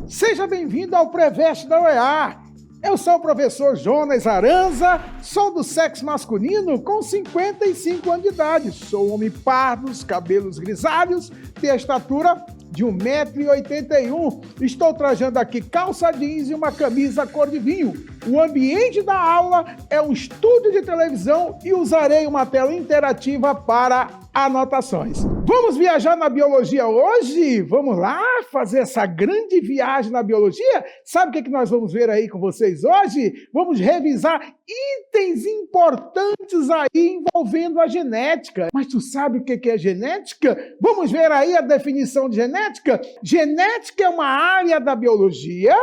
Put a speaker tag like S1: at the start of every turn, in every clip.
S1: Seja bem-vindo ao Preveste da UEA. Eu sou o professor Jonas Aranza, sou do sexo masculino com 55 anos de idade. Sou homem pardo, cabelos grisalhos, tenho a estatura de 1,81 m. Estou trajando aqui calça jeans e uma camisa cor de vinho. O ambiente da aula é um estúdio de televisão e usarei uma tela interativa para anotações. Vamos viajar na biologia hoje? Vamos lá fazer essa grande viagem na biologia? Sabe o que nós vamos ver aí com vocês hoje? Vamos revisar itens importantes aí envolvendo a genética. Mas tu sabe o que é genética? Vamos ver aí a definição de genética? Genética é uma área da biologia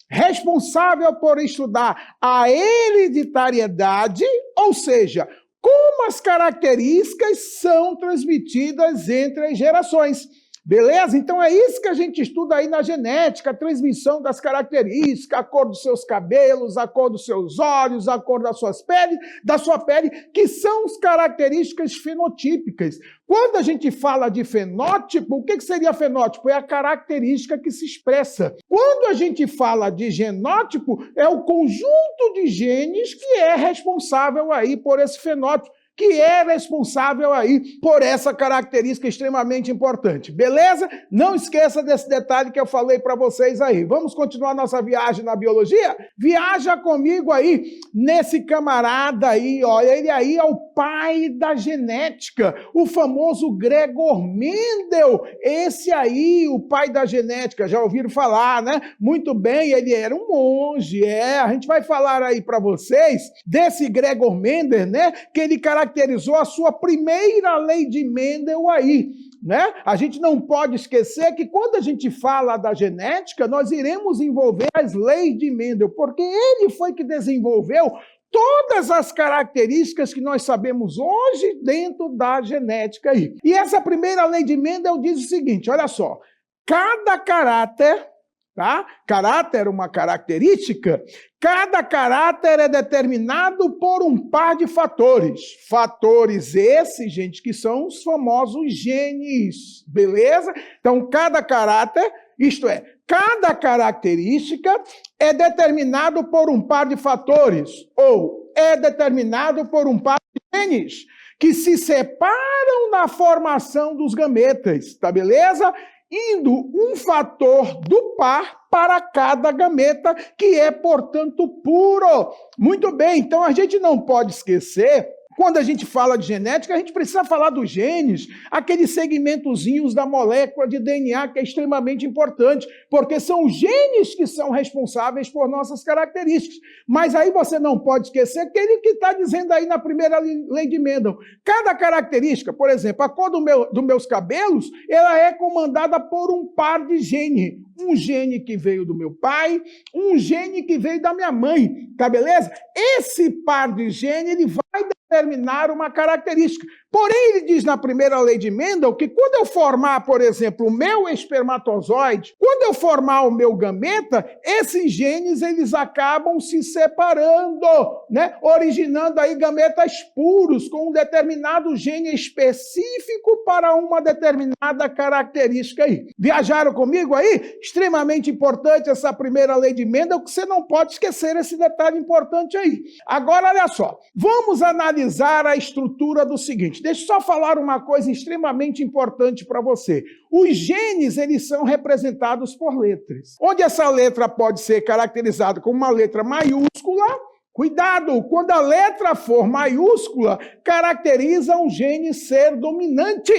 S1: responsável por estudar a hereditariedade, ou seja, como as características são transmitidas entre as gerações. Beleza? Então é isso que a gente estuda aí na genética, a transmissão das características, a cor dos seus cabelos, a cor dos seus olhos, a cor da sua pele, que são as características fenotípicas. Quando a gente fala de fenótipo, o que seria fenótipo? É a característica que se expressa. Quando a gente fala de genótipo, é o conjunto de genes que é responsável aí por esse fenótipo, que é responsável aí por essa característica extremamente importante. Beleza? Não esqueça desse detalhe que eu falei para vocês aí. Vamos continuar nossa viagem na biologia? Viaja comigo aí nesse camarada aí, olha, ele aí é o pai da genética, o famoso Gregor Mendel. Esse aí, o pai da genética, já ouviram falar, né? Muito bem, ele era um monge, a gente vai falar aí para vocês desse Gregor Mendel, né? Que ele caracterizou a sua primeira lei de Mendel aí, né? A gente não pode esquecer que quando a gente fala da genética, nós iremos envolver as leis de Mendel, porque ele foi que desenvolveu todas as características que nós sabemos hoje dentro da genética aí. E essa primeira lei de Mendel diz o seguinte, olha só, cada caráter, tá? Caráter é uma característica. Cada caráter é determinado por um par de fatores. Fatores esses, gente, que são os famosos genes, beleza? Então, cada caráter, isto é, cada característica é determinado por um par de fatores, ou é determinado por um par de genes, que se separam na formação dos gametas, tá beleza? Indo um fator do par para cada gameta, que é, portanto, puro. Muito bem, então a gente não pode esquecer, quando a gente fala de genética, a gente precisa falar dos genes, aqueles segmentozinhos da molécula de DNA, que é extremamente importante, porque são os genes que são responsáveis por nossas características. Mas aí você não pode esquecer aquele que está dizendo aí na primeira lei de Mendel. Cada característica, por exemplo, a cor dos meus cabelos, ela é comandada por um par de gene. Um gene que veio do meu pai, um gene que veio da minha mãe, tá beleza? Esse par de gene, ele vai determinar uma característica. Porém, ele diz na primeira lei de Mendel que quando eu formar, por exemplo, o meu espermatozoide, quando eu formar o meu gameta, esses genes eles acabam se separando, né? Originando aí gametas puros com um determinado gene específico para uma determinada característica aí. Viajaram comigo aí? Extremamente importante essa primeira lei de Mendel, que você não pode esquecer esse detalhe importante aí. Agora, olha só, vamos analisar a estrutura do seguinte. Deixa eu só falar uma coisa extremamente importante para você. Os genes, eles são representados por letras. Onde essa letra pode ser caracterizada como uma letra maiúscula, cuidado, quando a letra for maiúscula, caracteriza um gene ser dominante.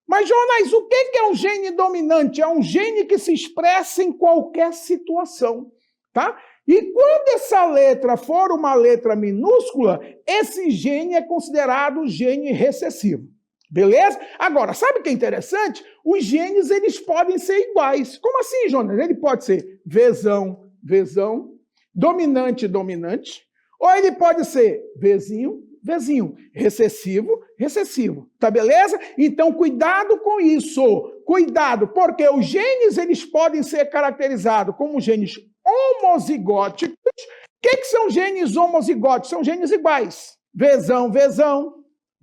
S1: Mas, Jonas, o que é um gene dominante? É um gene que se expressa em qualquer situação, tá? E quando essa letra for uma letra minúscula, esse gene é considerado gene recessivo. Beleza? Agora, sabe o que é interessante? Os genes, eles podem ser iguais. Como assim, Jonas? Ele pode ser Vzão, Vzão, dominante, dominante, ou ele pode ser Vzinho, Vzinho, recessivo, recessivo. Tá beleza? Então, cuidado com isso. Cuidado, porque os genes, eles podem ser caracterizados como genes homozigóticos. O que são genes homozigóticos? São genes iguais. Vzão, Vzão,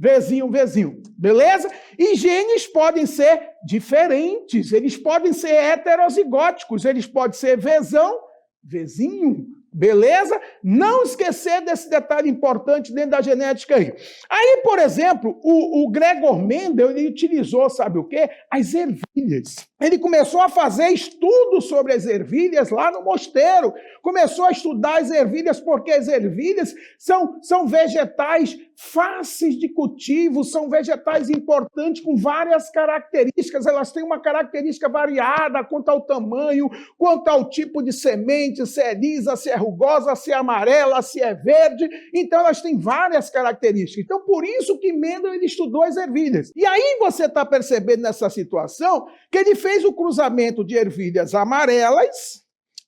S1: Vzinho, Vzinho, beleza? E genes podem ser diferentes, eles podem ser heterozigóticos, eles podem ser Vzão, Vzinho, beleza? Não esquecer desse detalhe importante dentro da genética aí. Aí, por exemplo, o Gregor Mendel, ele utilizou, sabe o quê? As ervilhas. Ele começou a fazer estudos sobre as ervilhas lá no mosteiro. Começou a estudar as ervilhas porque as ervilhas são vegetais fáceis de cultivo, são vegetais importantes com várias características. Elas têm uma característica variada quanto ao tamanho, quanto ao tipo de semente, se é lisa, se é rugosa, se é amarela, se é verde. Então, elas têm várias características. Então, por isso que Mendel ele estudou as ervilhas. E aí você está percebendo nessa situação que ele fez o cruzamento de ervilhas amarelas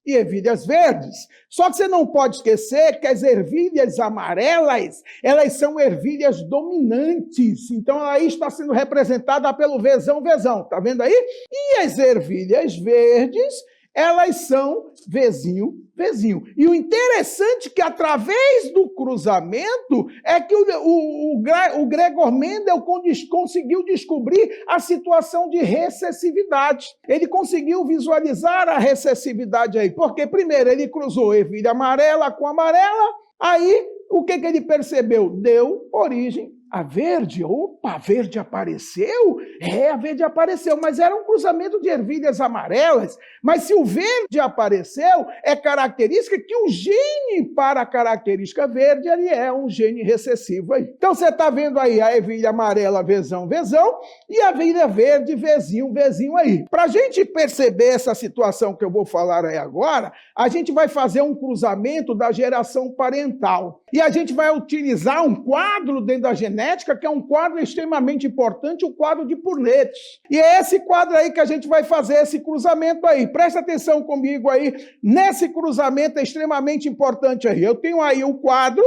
S1: e ervilhas verdes. Só que você não pode esquecer que as ervilhas amarelas, elas são ervilhas dominantes. Então, ela aí está sendo representada pelo Vzão, Vzão. Tá vendo aí? E as ervilhas verdes, elas são Vzinho, Vzinho. E o interessante é que, através do cruzamento, é que o Gregor Mendel conseguiu descobrir a situação de recessividade. Ele conseguiu visualizar a recessividade aí. Porque, primeiro, ele cruzou ervilha amarela com amarela, aí, o que ele percebeu? Deu origem a verde. Opa, a verde apareceu? É, a verde apareceu, mas era um cruzamento de ervilhas amarelas. Mas se o verde apareceu, é característica que o gene para a característica verde, ele é um gene recessivo aí. Então você está vendo aí a ervilha amarela, Vzão, Vzão, e a ervilha verde, Vzinho, Vzinho aí. Para a gente perceber essa situação que eu vou falar aí agora, a gente vai fazer um cruzamento da geração parental. E a gente vai utilizar um quadro dentro da genética, que é um quadro extremamente importante, o quadro de Punnett. E é esse quadro aí que a gente vai fazer esse cruzamento aí. Presta atenção comigo aí, nesse cruzamento é extremamente importante aí. Eu tenho aí o quadro,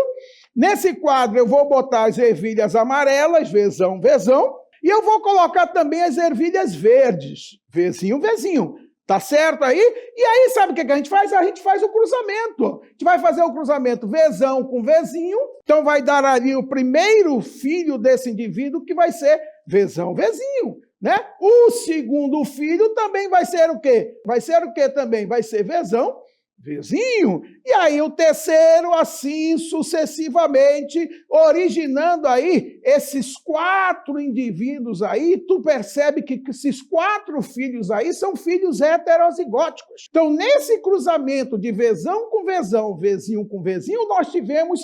S1: nesse quadro eu vou botar as ervilhas amarelas, Vzão, Vzão, e eu vou colocar também as ervilhas verdes, Vzinho, Vzinho. Tá certo aí? E aí, sabe o que a gente faz? A gente faz o cruzamento. A gente vai fazer o cruzamento Vzão com Vzinho. Então, vai dar ali o primeiro filho desse indivíduo, que vai ser Vzão, Vzinho, né? O segundo filho também vai ser o quê? Vai ser o quê também? Vai ser Vzão, Vzinho. E aí o terceiro, assim sucessivamente, originando aí esses 4 indivíduos aí. Tu percebe que esses 4 filhos aí são filhos heterozigóticos. Então, nesse cruzamento de Vzão com Vzão, Vzinho com Vzinho, nós tivemos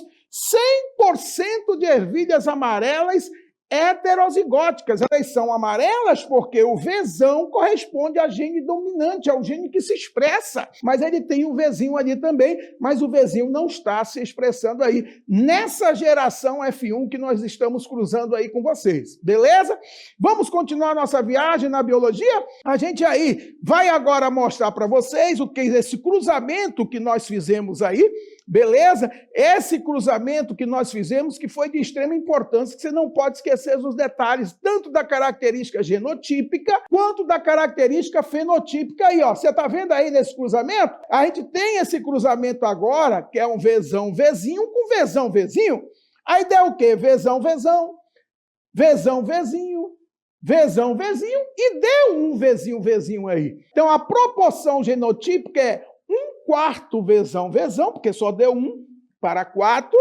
S1: 100% de ervilhas amarelas heterozigóticas. Elas são amarelas porque o Vzão corresponde a gene dominante, ao gene que se expressa. Mas ele tem um Vzinho ali também, mas o Vzinho não está se expressando aí nessa geração F1 que nós estamos cruzando aí com vocês. Beleza? Vamos continuar nossa viagem na biologia? A gente aí vai agora mostrar para vocês o que é esse cruzamento que nós fizemos aí. Beleza? Esse cruzamento que nós fizemos, que foi de extrema importância, que você não pode esquecer os detalhes, tanto da característica genotípica, quanto da característica fenotípica aí, ó. Você está vendo aí nesse cruzamento? A gente tem esse cruzamento agora, que é um Vzão, Vzinho com Vzão, Vzinho. Aí deu o quê? Vzão, Vzão, Vzão, Vzinho, Vzão, Vzinho, e deu um Vzinho, Vzinho aí. Então, a proporção genotípica é 1/4 Vzão, Vzão, porque só deu 1 para 4.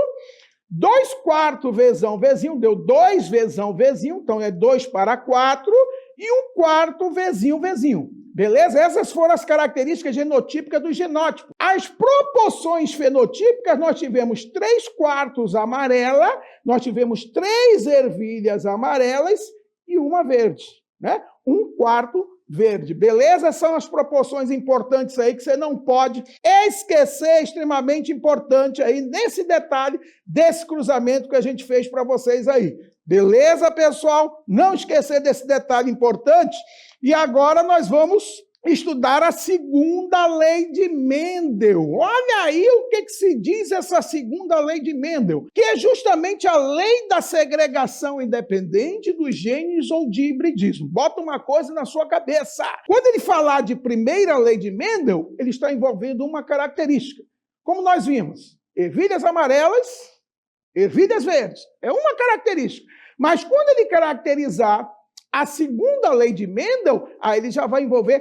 S1: 2/4 Vzão, Vzinho, deu 2 Vzão, Vzinho, então é 2 para 4. E 1/4 Vzinho, Vzinho. Beleza? Essas foram as características genotípicas do genótipo. As proporções fenotípicas, nós tivemos 3/4 amarela, nós tivemos 3 ervilhas amarelas e uma verde, né? 1/4 verde, beleza? São as proporções importantes aí que você não pode esquecer, extremamente importante aí nesse detalhe desse cruzamento que a gente fez para vocês aí. Beleza, pessoal? Não esquecer desse detalhe importante. E agora nós vamos estudar a segunda lei de Mendel. Olha aí o que se diz essa segunda lei de Mendel, que é justamente a lei da segregação independente dos genes ou de hibridismo. Bota uma coisa na sua cabeça. Quando ele falar de primeira lei de Mendel, ele está envolvendo uma característica. Como nós vimos, ervilhas amarelas, ervilhas verdes. É uma característica. Mas quando ele caracterizar a segunda lei de Mendel, aí ele já vai envolver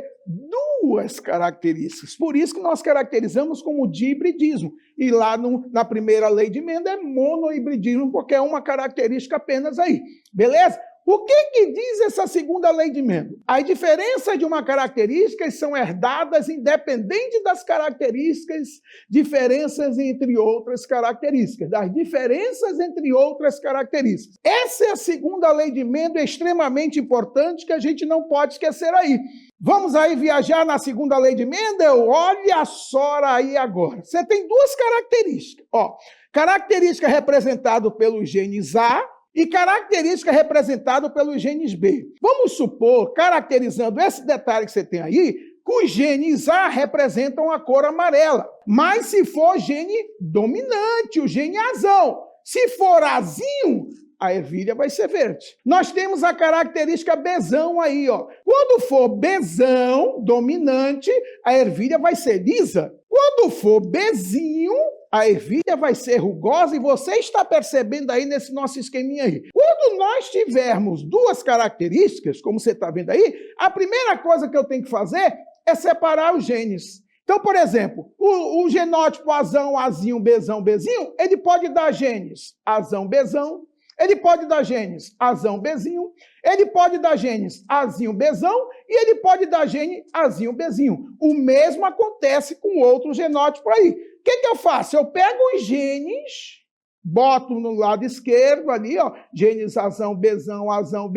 S1: duas características. Por isso que nós caracterizamos como dihibridismo. E lá na primeira lei de Mendel é monohibridismo, porque é uma característica apenas aí. Beleza? O que diz essa segunda lei de Mendel? As diferenças de uma característica são herdadas independente das características, diferenças entre outras características, das diferenças entre outras características. Essa é a segunda lei de Mendel, extremamente importante, que a gente não pode esquecer aí. Vamos aí viajar na segunda lei de Mendel? Olha só aí agora. Você tem duas características. Ó, característica representada pelos genes A, e característica representada pelos genes B. Vamos supor, caracterizando esse detalhe que você tem aí, que os genes A representam a cor amarela. Mas se for gene dominante, o gene azão. Se for azinho, a ervilha vai ser verde. Nós temos a característica Bzão aí, ó. Quando for Bzão dominante, a ervilha vai ser lisa. Quando for Bzinho, a ervilha vai ser rugosa, e você está percebendo aí nesse nosso esqueminha aí. Quando nós tivermos duas características, como você está vendo aí, a primeira coisa que eu tenho que fazer é separar os genes. Então, por exemplo, o genótipo azão, azinho, Bzão, Bzinho, ele pode dar genes azão, Bzão, ele pode dar genes azão, Bzinho, ele pode dar genes azinho, Bzão, e ele pode dar gene azinho, Bzinho. O mesmo acontece com outro genótipo aí. O que eu faço? Eu pego os genes, boto no lado esquerdo ali, ó, genes azão, Bzinho, azinho,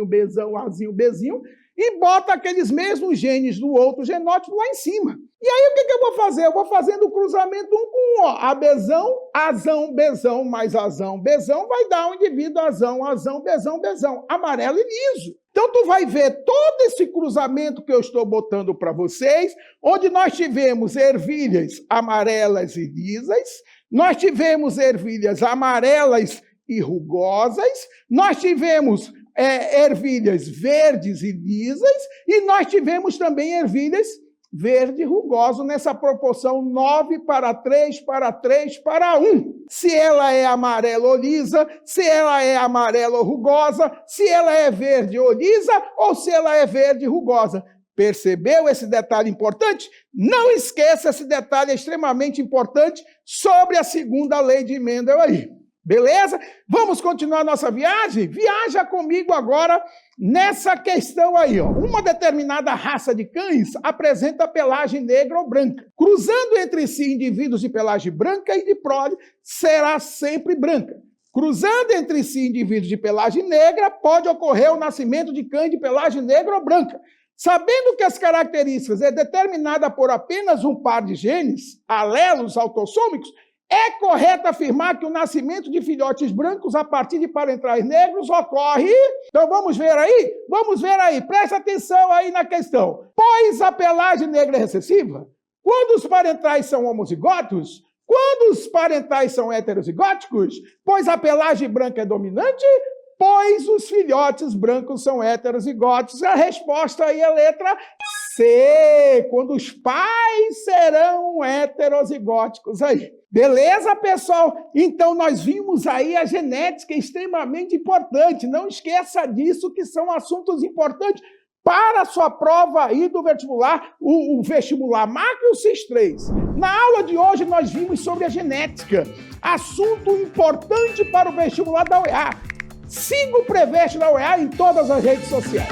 S1: Bzão, azinho, Bzinho, e boto aqueles mesmos genes do outro genótipo lá em cima. E aí o que eu vou fazer? Eu vou fazendo o cruzamento um com um, ó. Abzão, azão, Bzão, mais azão, Bzão, vai dar um indivíduo azão, azão, Bzão, amarelo e liso. Então, tu vai ver todo esse cruzamento que eu estou botando para vocês, onde nós tivemos ervilhas amarelas e lisas, nós tivemos ervilhas amarelas e rugosas, nós tivemos ervilhas verdes e lisas, e nós tivemos também ervilhas verde rugoso nessa proporção 9:3:3:1. Se ela é amarela ou lisa, se ela é amarela ou rugosa, se ela é verde ou lisa, ou se ela é verde e rugosa. Percebeu esse detalhe importante? Não esqueça esse detalhe extremamente importante sobre a segunda lei de Mendel aí. Beleza? Vamos continuar nossa viagem? Viaja comigo agora nessa questão aí, ó. Uma determinada raça de cães apresenta pelagem negra ou branca. Cruzando entre si indivíduos de pelagem branca e de prole, será sempre branca. Cruzando entre si indivíduos de pelagem negra, pode ocorrer o nascimento de cães de pelagem negra ou branca. Sabendo que as características é determinada por apenas um par de genes, alelos autossômicos, é correto afirmar que o nascimento de filhotes brancos a partir de parentais negros ocorre... Então vamos ver aí? Vamos ver aí. Presta atenção aí na questão. Pois a pelagem negra é recessiva? Quando os parentais são homozigotos? Quando os parentais são heterozigóticos? Pois a pelagem branca é dominante? Pois os filhotes brancos são heterozigóticos. A resposta aí é a letra C. Quando os pais serão heterozigóticos aí. Beleza, pessoal? Então, nós vimos aí a genética extremamente importante. Não esqueça disso, que são assuntos importantes para a sua prova aí do vestibular, o vestibular Macro e o CIS3. Na aula de hoje, nós vimos sobre a genética, assunto importante para o vestibular da UEA. Siga o Preveste da UEA em todas as redes sociais.